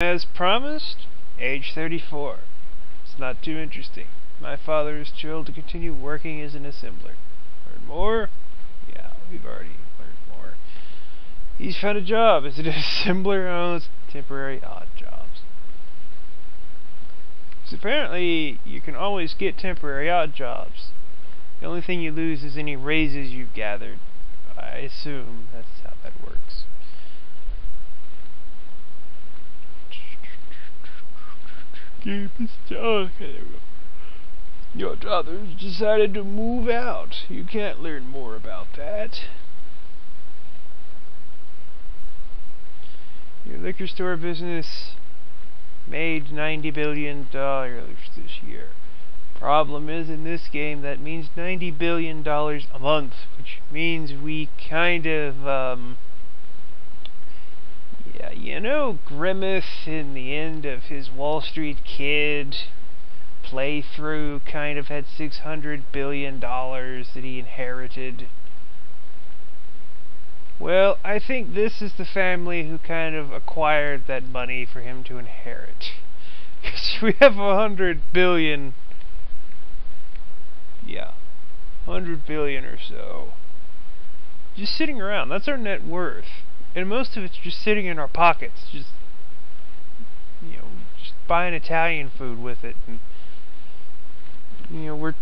As promised, age 34. It's not too interesting. My father is thrilled to continue working as an assembler. Learn more? Yeah, we've already learned more. He's found a job as an assembler on temporary odd jobs. So apparently, you can always get temporary odd jobs. The only thing you lose is any raises you've gathered. I assume that's how that works. Your daughter's decided to move out. You can't learn more about that. Your liquor store business made $90 billion this year. Problem is, in this game, that means $90 billion a month, which means we kind of, yeah, you know, Grimith in the end of his Wall Street Kid playthrough kind of had $600 billion that he inherited. Well, I think this is the family who kind of acquired that money for him to inherit. Because we have 100 billion. Yeah, 100 billion or so. Just sitting around. That's our net worth. And most of it's just sitting in our pockets. Just, you know, just buying Italian food with it. And, you know, we're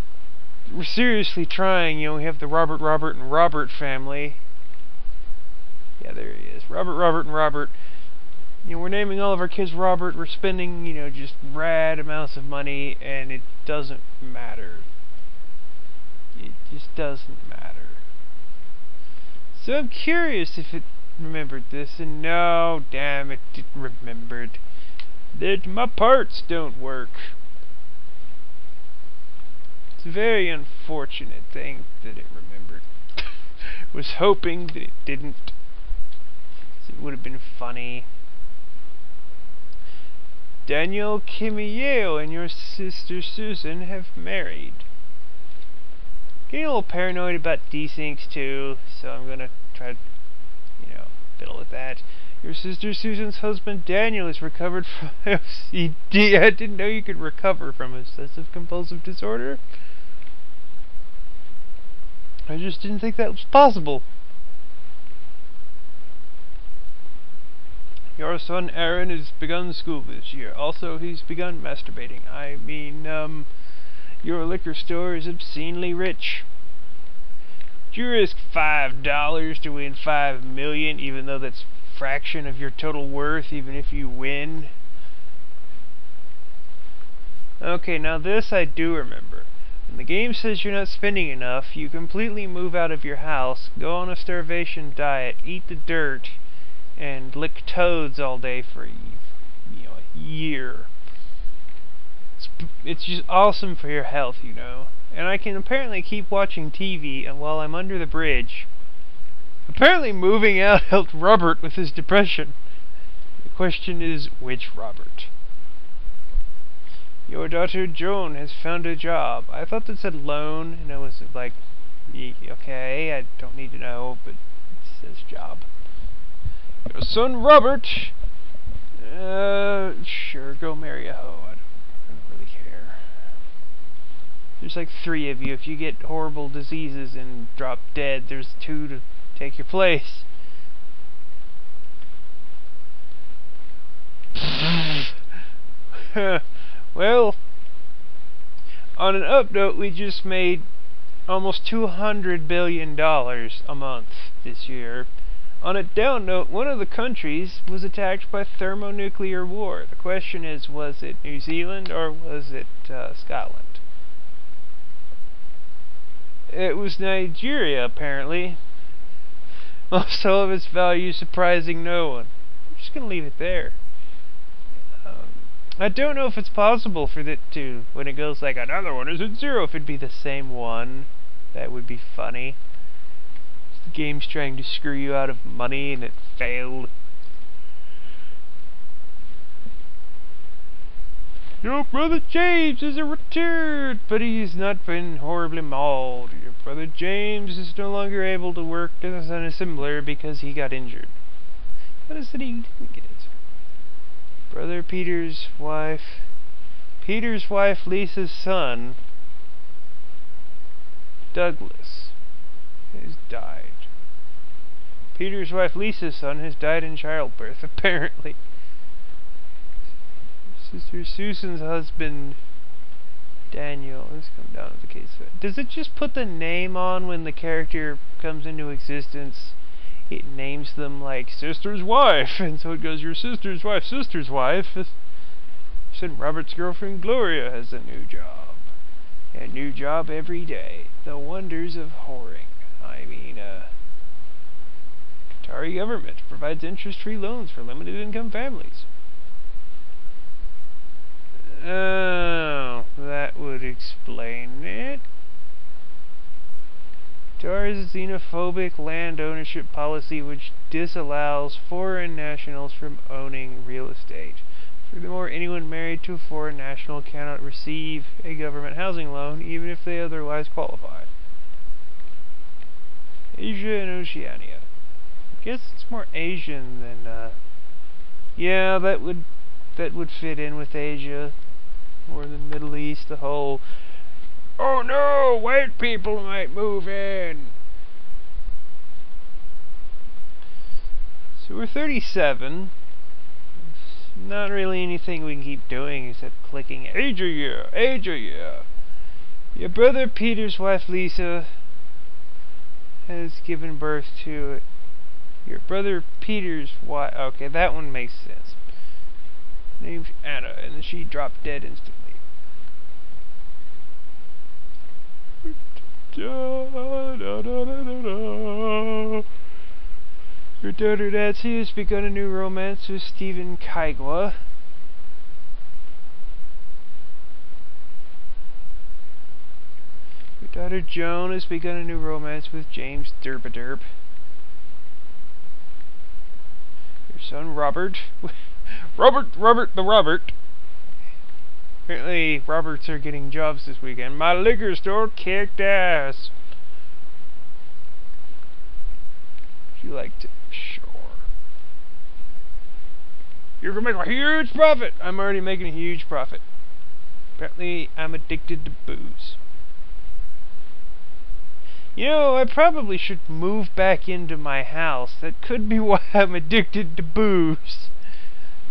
seriously trying. You know, we have the Robert, and Robert family. Yeah, there he is. Robert, and Robert. You know, we're naming all of our kids Robert. We're spending, you know, just rad amounts of money, and it doesn't matter. It just doesn't matter. So I'm curious if it remembered this, and no, damn it, it remembered that my parts don't work. It's a very unfortunate thing that it remembered. Was hoping that it didn't. It would have been funny. Daniel Kimiyeo and your sister Susan have married. Getting a little paranoid about desyncs too, so I'm gonna try to, you know, fiddle with that. Your sister Susan's husband Daniel is recovered from OCD. I didn't know you could recover from obsessive compulsive disorder. I just didn't think that was possible. Your son Aaron has begun school this year. Also, he's begun masturbating. I mean, your liquor store is obscenely rich. Would you risk $5 to win $5 million, even though that's a fraction of your total worth, even if you win? Okay, now this I do remember. When the game says you're not spending enough, you completely move out of your house, go on a starvation diet, eat the dirt, and lick toads all day for a year. It's just awesome for your health, you know. And I can apparently keep watching TV and while I'm under the bridge. Apparently moving out helped Robert with his depression. The question is, which Robert? Your daughter Joan has found a job. I thought that said loan, and I was like, okay, I don't need to know, but it says job. Your son Robert, sure, go marry a hoe. I don't really care. There's like 3 of you. If you get horrible diseases and drop dead, there's 2 to take your place. Well, on an up note, we just made almost $200 billion a month this year. On a down note, one of the countries was attacked by thermonuclear war. The question is, was it New Zealand or was it Scotland? It was Nigeria, apparently. Also of its value surprising no one. I'm just going to leave it there. I don't know if it's possible for it to, when it goes like another one is at 0, if it'd be the same one. That would be funny. The game's trying to screw you out of money and it failed. Your brother James has returned, but he's not been horribly mauled. Your brother James is no longer able to work as an assembler because he got injured. What is it he didn't get injured? brother Peter's wife Lisa's son, Douglas, has died. Peter's wife Lisa's son has died in childbirth, apparently. Sister Susan's husband, Daniel. Let's come down to the case. Does it just put the name on when the character comes into existence? It names them like sister's wife, and so it goes, your sister's wife. Said Robert's girlfriend Gloria has a new job. A new job every day. The wonders of whoring. Qatari government provides interest-free loans for limited income families. Oh, that would explain it. Qatar's xenophobic land ownership policy which disallows foreign nationals from owning real estate. Furthermore, anyone married to a foreign national cannot receive a government housing loan even if they otherwise qualify. Asia and Oceania. I guess it's more Asian than, yeah, that would fit in with Asia. Or the Middle East, the whole, oh no, white people might move in. So we're 37. There's not really anything we can keep doing except clicking age a year. Your brother Peter's wife Lisa has given birth to your brother Peter's wife. Okay, that one makes sense. Named Anna, and then she dropped dead instantly. Your daughter Nancy has begun a new romance with Stephen Kaigwa. Your daughter Joan has begun a new romance with James Derbaderb. Your son Robert Robert. Apparently, Roberts are getting jobs this weekend. My liquor store kicked ass. Would you like to? Sure. You're gonna make a huge profit. I'm already making a huge profit. Apparently, I'm addicted to booze. You know, I probably should move back into my house. That could be why I'm addicted to booze.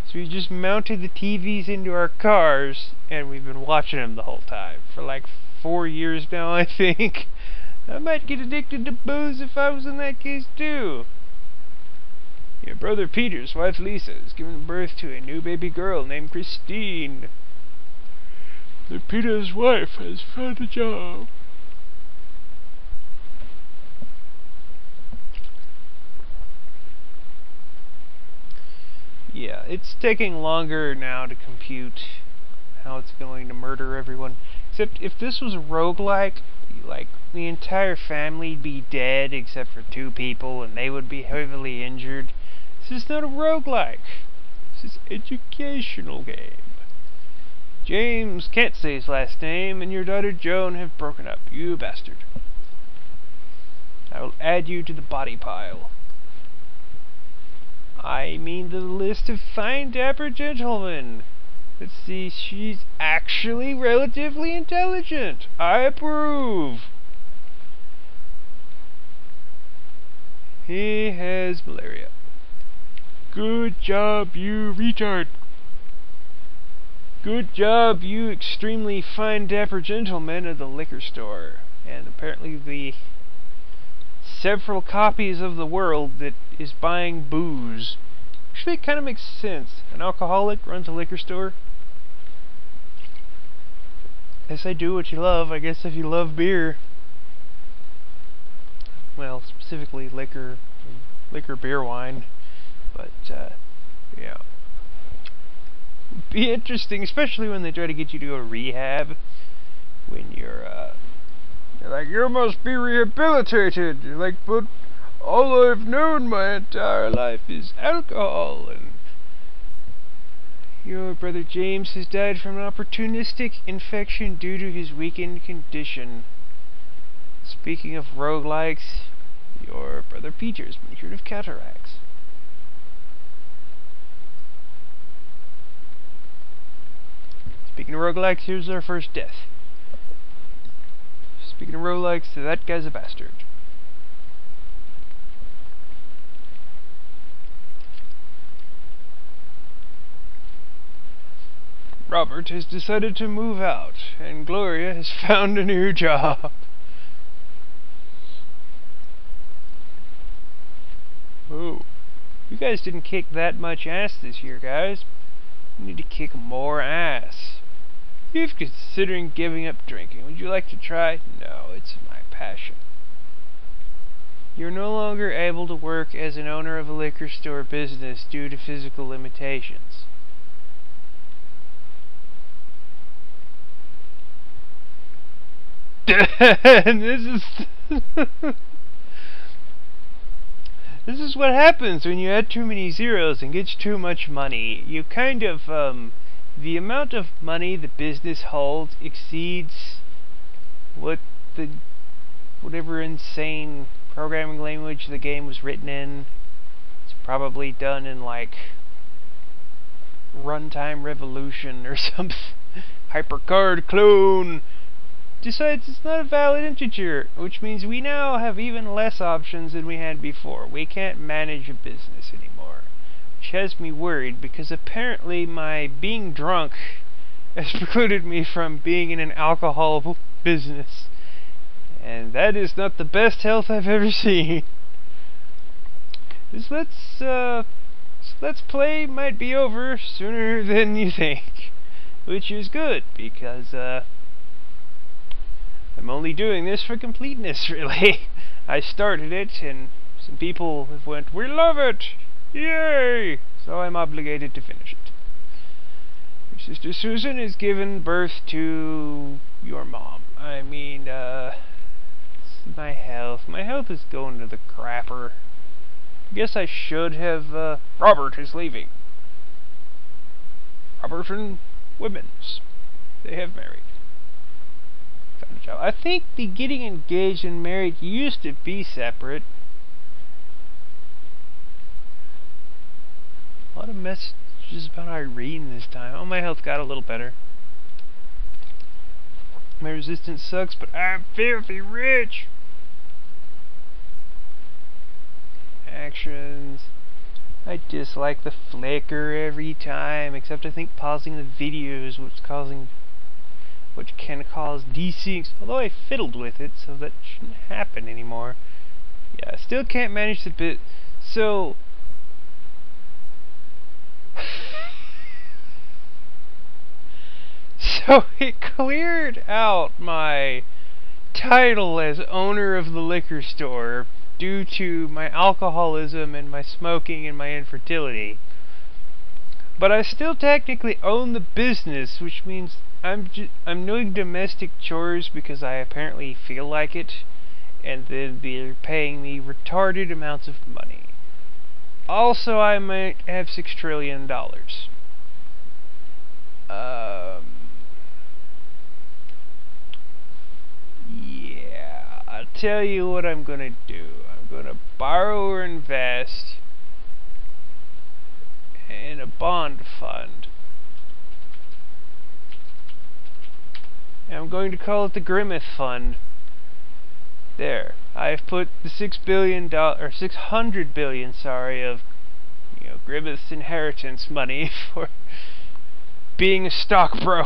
So we just mounted the TVs into our cars, and we've been watching them the whole time. For like 4 years now, I think. I might get addicted to booze if I was in that case too. Your brother Peter's wife Lisa has given birth to a new baby girl named Christine. Peter's wife has found a job. Yeah, it's taking longer now to compute how it's going to murder everyone. Except if this was a roguelike, like the entire family'd be dead except for 2 people and they would be heavily injured. This is not a roguelike. This is an educational game. James can't say his last name and your daughter Joan have broken up. You bastard. I will add you to the body pile. I mean the list of fine dapper gentlemen. Let's see, she's actually relatively intelligent. I approve. He has malaria. Good job, you retard. Good job, you extremely fine dapper gentlemen of the liquor store. And apparently the several copies of the world that is buying booze. Actually, it kind of makes sense. An alcoholic runs a liquor store. Yes, I do what you love. I guess if you love beer. Well, specifically liquor, beer, wine. But, yeah. It'd be interesting, especially when they try to get you to go to rehab. When you're like, you must be rehabilitated. You're like, but all I've known my entire life is alcohol. And your brother James has died from an opportunistic infection due to his weakened condition. Speaking of roguelikes, your brother Peter's been cured of cataracts. Speaking of roguelikes, here's our first death. Speaking of roguelikes, that guy's a bastard. Robert has decided to move out, and Gloria has found a new job. Ooh. You guys didn't kick that much ass this year, guys. You need to kick more ass. You're considering giving up drinking. Would you like to try? No, it's my passion. You're no longer able to work as an owner of a liquor store business due to physical limitations. And this is what happens when you add too many zeros and get too much money. You kind of, the amount of money the business holds exceeds whatever insane programming language the game was written in. It's probably done in like Runtime Revolution or something. Hypercard clone decides it's not a valid integer, which means we now have even less options than we had before. We can't manage a business anymore, which has me worried because apparently my being drunk has precluded me from being in an alcohol business, and that is not the best health I've ever seen. This let's play might be over sooner than you think, which is good because I'm only doing this for completeness, really. I started it, and some people have went, "We love it! Yay!" So I'm obligated to finish it. Your sister Susan has given birth to your mom. I mean, my health. My health is going to the crapper. I guess I should have, Robert is leaving. Robert and Women's. They have married. I think the getting engaged and married used to be separate. A lot of messages about Irene this time. Oh, my health got a little better. My resistance sucks, but I'm filthy rich. Actions. I dislike the flicker every time, except I think pausing the video is which can cause desyncs, although I fiddled with it, so that shouldn't happen anymore. Yeah, I still can't manage the bit, so so it cleared out my title as owner of the liquor store due to my alcoholism and my smoking and my infertility. But I still technically own the business, which means I'm doing domestic chores because I apparently feel like it, and then they're paying me retarded amounts of money. Also, I might have $6 trillion. Yeah, I'll tell you what I'm gonna do. I'm gonna borrow or invest in a bond fund. And I'm going to call it the Grimith Fund. There. I've put the $600 billion, sorry, of Grimith's inheritance money for being a stockbroker.